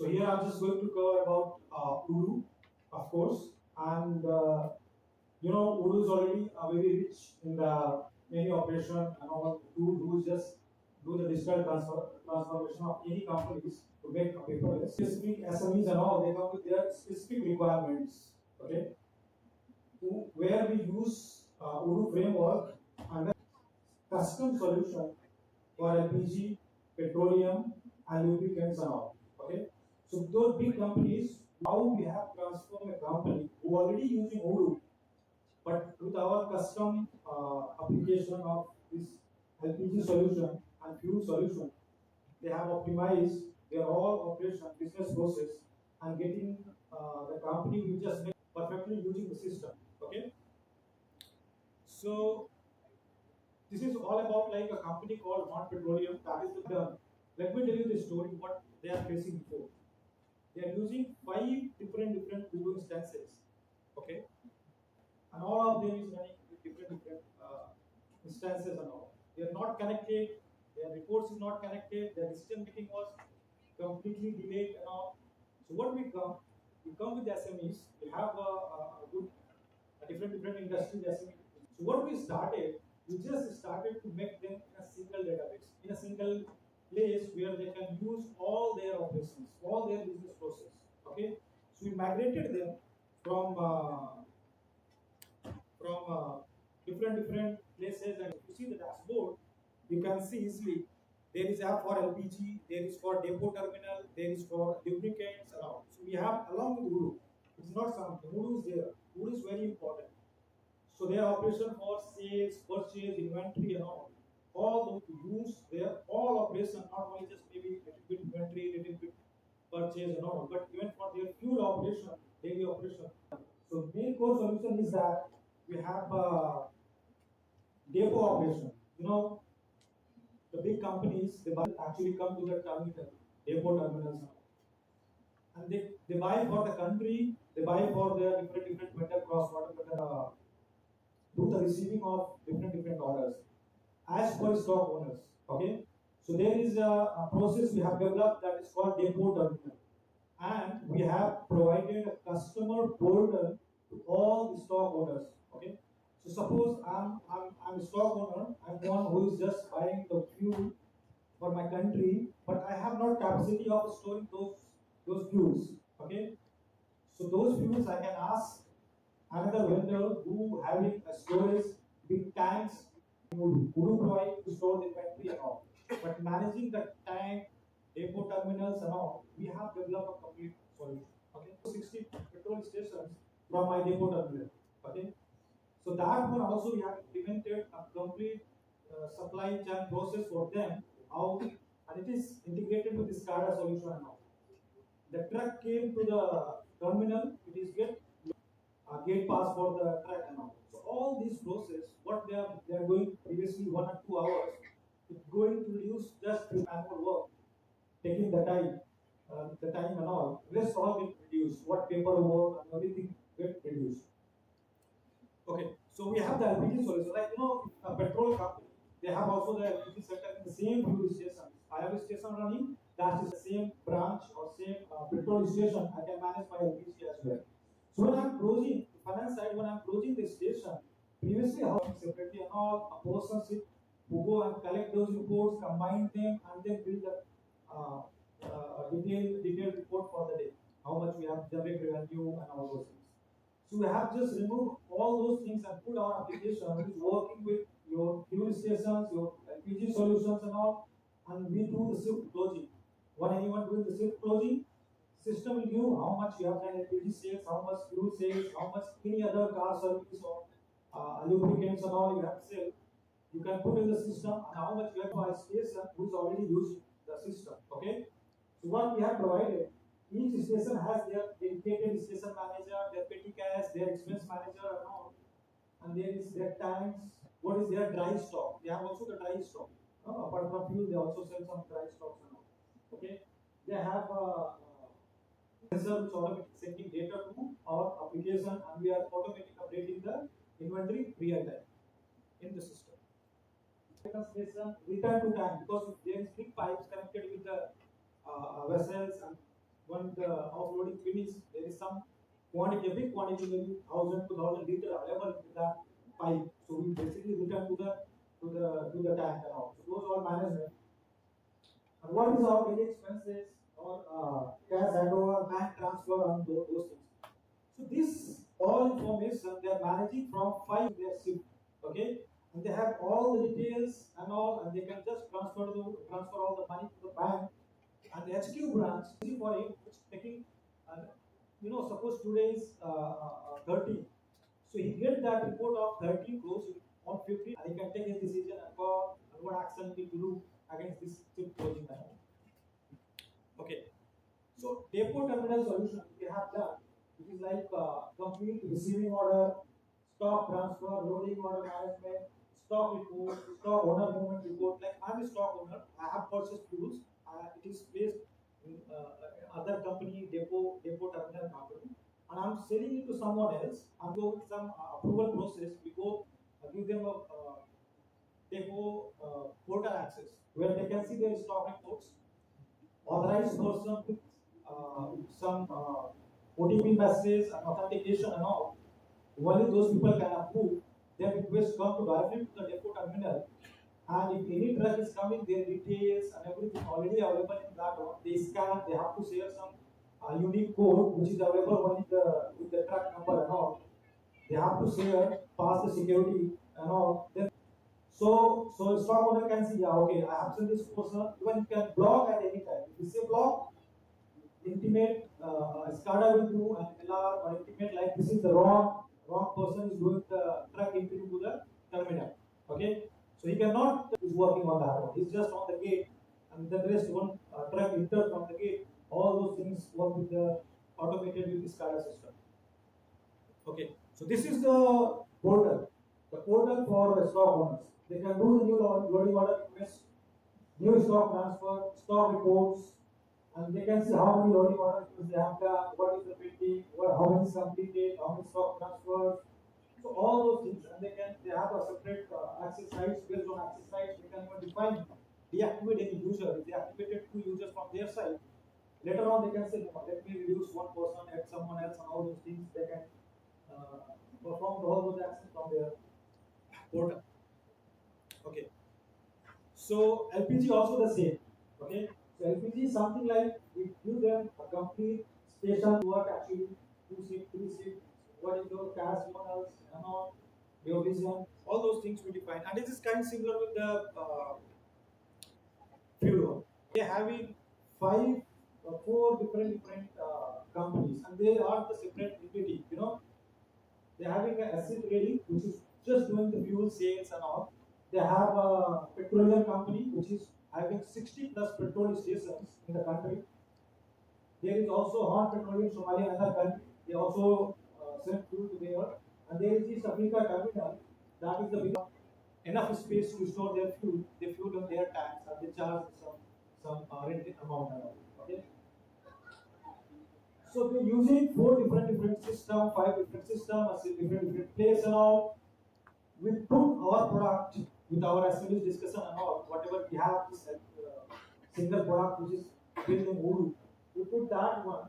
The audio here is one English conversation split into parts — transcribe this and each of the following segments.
So here I'm just going to cover about Odoo, of course, and Odoo is already very rich in the many operation and all. Do just do the digital transformation of any companies to make a paperless. Specific SMEs and all, they come with their specific requirements. Okay, where we use Odoo framework and a custom solution for LPG, petroleum, and lubricants and all. Okay, so those big companies, how we have transformed a company who already using Odoo, but with our custom application of this LPG solution and fuel solution, they have optimized their all operation business process and getting the company will just make perfectly using the system. Okay, so this is all about like a company called Non Petroleum. That is the term. Let me tell you the story what they are facing before. They are using 5 different Odoo instances. Okay, and all of them is running with different instances and all. They are not connected. Their reports is not connected. Their decision making was completely delayed and all. So what we come with SMEs. We have a good a different industry SME. So what we just started to make them in a single database, in a single place where they can use all their operations, all their business process. Okay, so we migrated them from different places, and if you see the dashboard, you can see easily there is app for LPG, there is for depot terminal, there is for lubricants around. So we have along with Odoo. It's not something. Odoo is there. Odoo is very important. So their operation for sales, purchase, inventory, and all those use their all operation, not only just maybe little bit inventory, little bit purchase and all, but even for their fuel operation, daily operation. So main core solution is that we have depot operation. The big companies they actually come to the terminal, depot terminals, and they buy for the country, they buy for their different vendor cross border vendor. Do the receiving of different orders as per stock owners. Okay, so there is a process we have developed that is called depot terminal, and we have provided a customer portal to all the stock owners. Okay, so suppose I'm a stock owner. I'm one who is just buying the fuel for my country, but I have not capacity of storing those fuels. Okay, so those fuels I can ask another vendor who having a storage big tanks would provide to store the inventory and all. But managing the tank, depot terminals and all, we have developed a complete solution. Okay, 60 petrol stations from my depot terminal. Okay, so that one also we have implemented a complete supply chain process for them. How and it is integrated with the SCADA solution and all. The truck came to the terminal. It is gate pass for the track and all. So all these process, what they are doing previously 1 or 2 hours, it's going to reduce just manual work, taking the time and all. Rest all get reduced. What paperwork and everything get reduced. Okay, so we have the LPG solution. Like a petrol company, they have also the LPG center in the same fuel station. I have a station running. That is the same branch or same petrol station. I can manage my LPG as well. So when I'm closing finance side, when I'm closing the station, previously how separately and all a person who go and collect those reports, combine them, and then build a detailed report for the day. How much we have generated revenue and all those things. So we have just removed all those things and put our application which is working with your fuel stations, your LPG solutions and all, and we do the shift closing. When anyone doing the shift closing, system will give how much you have done LPG sales, how much fuel sales, how much any other car service or lubricants and all you have sell. You can put in the system and how much you have for a station who is already using the system. Okay. So what we have provided, each station has their dedicated station manager, their petty cash, their expense manager and all. And there is their tanks. What is their dry stock? They have also the dry stock. Apart from fuel, they also sell some dry stocks and all. Okay. They have sensor which automatically sending data to our application, and we are automatically updating the inventory real time in the system. Return to time, because there is big pipes connected with the vessels, and when the offloading finish, there is some quantity, a big quantity, maybe 1,000, 2,000 liter available in that pipe. So we basically return to the tank and all. So those are management. And what is our daily expenses or cash handover, bank transfer, and those things. So this all information they are managing from 5 their shift, okay, and they have all the details and all, and they can just transfer all the money to the bank. And the HQ branch easy for him, it's taking, suppose today is 30, so he get that report of 30 close on 50, and he can take his decision and call and what action he will do against this shift closing time. Okay, so depot terminal solution we have done. It is like complete receiving order, stock transfer, loading order management, stock report, stock owner movement report. Like I'm a stock owner, I have purchased fuels. It is placed in other company, depot terminal company, and I'm selling it to someone else. I'm going some approval process. We go give them a depot portal access where they can see their stock reports. Authorized person with some OTP messages and authentication and all. Only those people can approve. Their request come to directly to the depot terminal. And if any truck is coming, their details and everything already available in that one. They scan. They have to share some unique code which is available only with the truck number and all. They have to share, pass the security and all. Then so stock owner can see, yeah, okay, I have sent this person. Even you can block at any time. If you say block, intimate SCADA will do an LR or intimate like this is the wrong person is doing the truck entry to the terminal. Okay, so he cannot is working on that one. He's just on the gate, and the rest one truck enter from the gate. All those things work with the automated with the SCADA system. Okay, so this is the portal for the stock owners. They can do the new loading order request, new stock transfer, stock reports, and they can see how many loading orders they have done, what is the pending, how many is completed, how many stock transfers. So all those things, and they have a separate access rights. Based on access rights, they can even define deactivate any user. If they activated 2 users from their side, later on they can say, no, let me reduce 1 person, add someone else, and all those things they can perform all those actions from their portal. Okay. So LPG also the same. Okay. So LPG is something like we give them a complete station work actually 2 shift, 3 shift, what is your gas models and all, biodiesel, all those things we define. And this is kind of similar with the fuel. They are having 4 different companies, and they are the separate entity. They're having an asset trading, which is just doing the fuel sales and all. They have a petroleum company, which is having 60 plus petrol stations in the country. There is also Horn Petroleum Somalia, another country. They also send fuel to there. And there is East Africa terminal, that is the big enough space to store their fuel. They fuel on their tanks and they charge some rented amount and all. Okay. So we're using 4 different systems, 5 different systems, different place and all. We put our product with our assemblies discussion and all, whatever we have this single product which is built in Odoo. We put that one,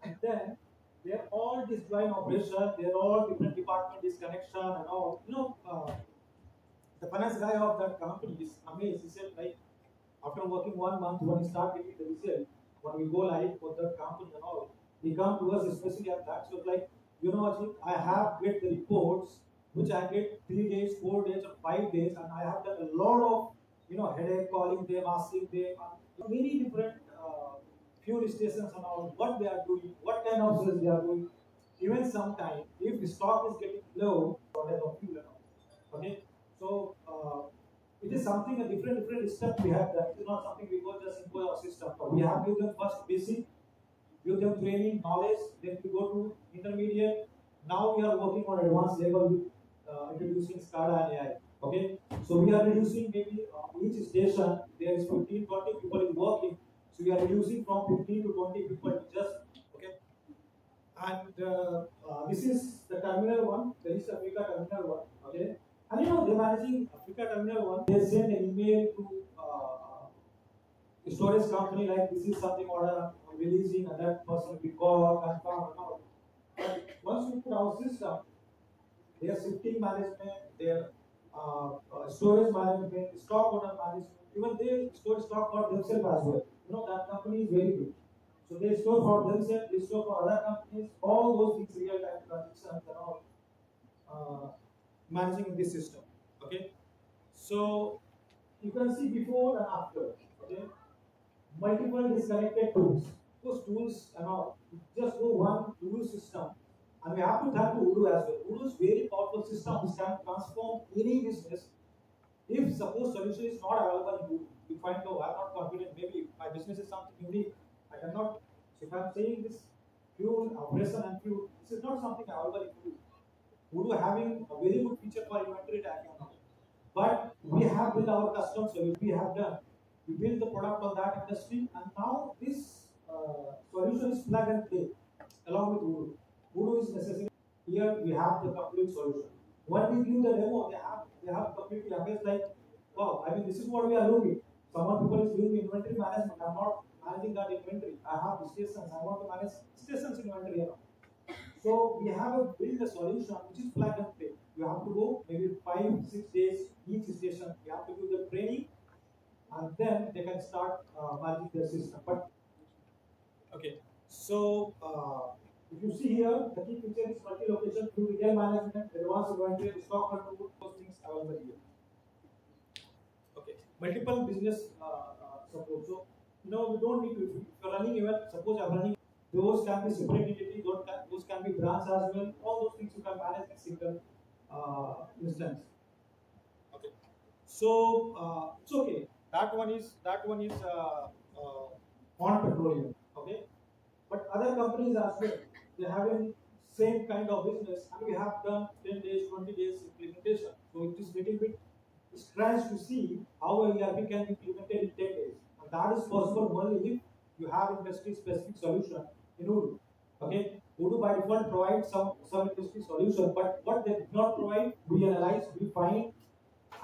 and then they're all disjoint operation, they're all different department disconnection and all. The finance guy of that company is amazed. He said, like, after working 1 month, when we start getting the result, when we go live for that company and all, they come to us especially at that. So like, Ajeet, I have get the reports which I get 3 days, 4 days, or 5 days, and I have done a lot of headache calling them, asking them, many different fuel stations and all, what they are doing, what kind of sales they are doing. Even sometimes, if the stock is getting low, whatever fuel and all. Okay, so it is something a different step we have done. It is not something we go just impose our system. We have given them first basic, give them training, knowledge, then we go to intermediate. Now we are working on advanced level with introducing SCADA and AI. Okay, so we are reducing maybe each station there is 15, 20 people is working. So we are reducing from 15 to 20 people just. Okay, and this is the terminal one, the East Africa terminal one. Okay, and they're managing Africa terminal one. They send an email to storage company like this is something order releasing, and that person will be called, confirmed, and all. But once we put our system, their shifting management, their storage management, stock owner management, even they store stock for themselves as well. That company is very good. So they store for themselves, they store for other companies, all those things, real time transactions and all managing in this system. Okay. So you can see before and after. Okay. Multiple disconnected tools. Those tools and all, just go one tool system. And we have to thank to Odoo as well. Odoo is very powerful system which can transform any business. If suppose solution is not available in Odoo, you find, oh, I'm not confident, maybe my business is something unique, I cannot. So if I'm saying this fuel, operation and fuel, this is not something available in Odoo. Odoo having a very good feature for inventory tracking now. But we have built our custom solution. We have done. We built the product on that industry, and now this solution is plug and play along with Odoo. Odoo is necessary. Here we have the complete solution. When we give the demo, they have completely amazed like, wow, I mean this is what we are looking. Someone people is doing inventory management. I'm not managing that inventory. I have the stations. I want to manage stations inventory. So we have built a solution which is plug and play. You have to go maybe 5-6 days each station. You have to do the training, and then they can start managing their system. But okay, so if you see here, the key feature is multi-location, through retail management, advanced inventory, stock control, those things available here. Okay, multiple business support. So we don't need to. If you're running event, suppose I'm running. Those can be separate entity, those can be branch as well. All those things you can manage in single instance. Okay. So it's okay. That one is on petroleum. Okay. But other companies as well, they having same kind of business, and we have done 10 days, 20 days implementation. So it is little bit strange to see how a ERP can be implemented in 10 days. And that is possible only if you have industry specific solution in Odoo. Okay, Odoo by default provides some industry solution, but what they did not provide, we analyze, we find,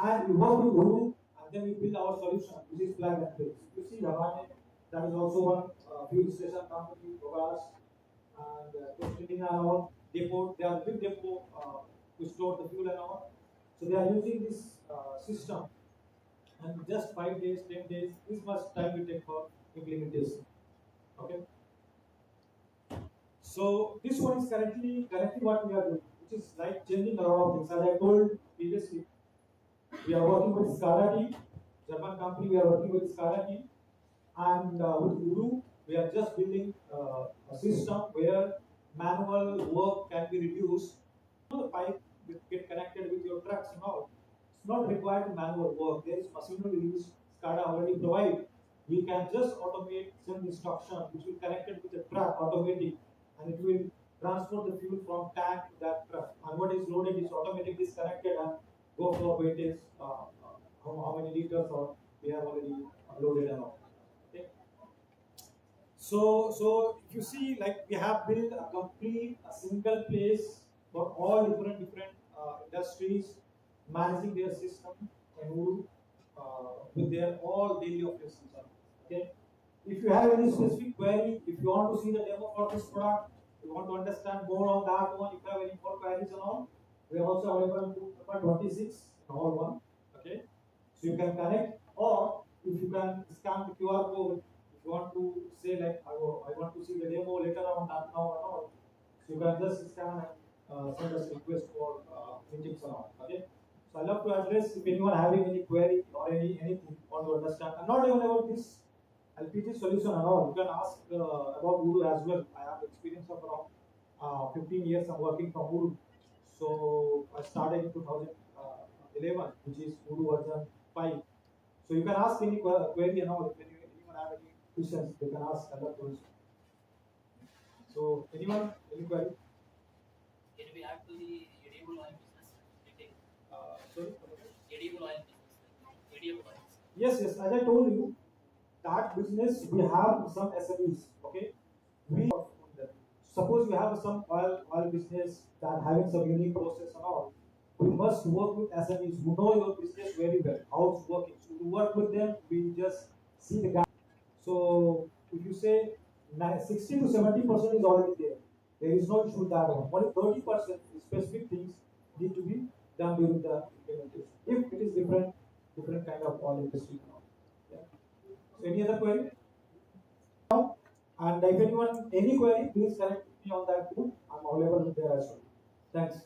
and we work with Odoo, and then we build our solution, which is plug and play. You see, Yadav, that is also one fuel station company, Bogas, and and all depot. They are big depot to store the fuel and all. So they are using this system, and just 5 days, 10 days, this much time will take for implementation. Okay. So this one is currently what we are doing, which is like changing a lot of things. As I told previously, we are working with SCADA team, German company. We are working with SCADA team, and with Odoo, we are just building a system where manual work can be reduced. The pipe will get connected with your trucks and all. It's not required manual work. There is machinery use. SCADA already provide. We can just automate some instruction which will connect it with the truck automatic, and it will transport the fuel from tank to that truck. And what is loaded is automatically disconnected and go for weightage, how many liters or we have already loaded and all. Okay. So if you see, like we have built a complete a single place for all different industries managing their system and Odoo with their all daily operations. Okay. If you have any specific query, if you want to see the demo for this product, you want to understand more on that one, if you have any more queries and all, we are also available to number 26 in all one. Okay. So you can connect, or if you can scan the QR code, if you want to say like I want to see the demo later on, that now and all, so you can just scan and send us request for meetings and all. Okay. So I love to address if anyone having any query or anything want to understand, and not even about this LPG solution and all. You can ask about Odoo as well. I have experience of around 15 years I'm working from Odoo. So I started in 2011, which is Odoo version 5. So you can ask any query and all. If anyone have any questions, they can ask other questions. So anyone, any query? Can we add to the edible oil business? Sorry? Edible oil business. Edible oils. Yes. As I told you, that business we have some SMEs. Okay, we suppose we have some oil business that having some unique process and all. We must work with SMEs who know your business very well, how it's working. So to work with them, we just see the gap. So if you say 60 to 70% is already there. There is no issue with that one. Only 30% specific things need to be done during the implementation. If it is different kind of all industry now. Yeah. So any other query? Now, and if anyone any query, please connect me on that group. I'm available there as well. Thanks.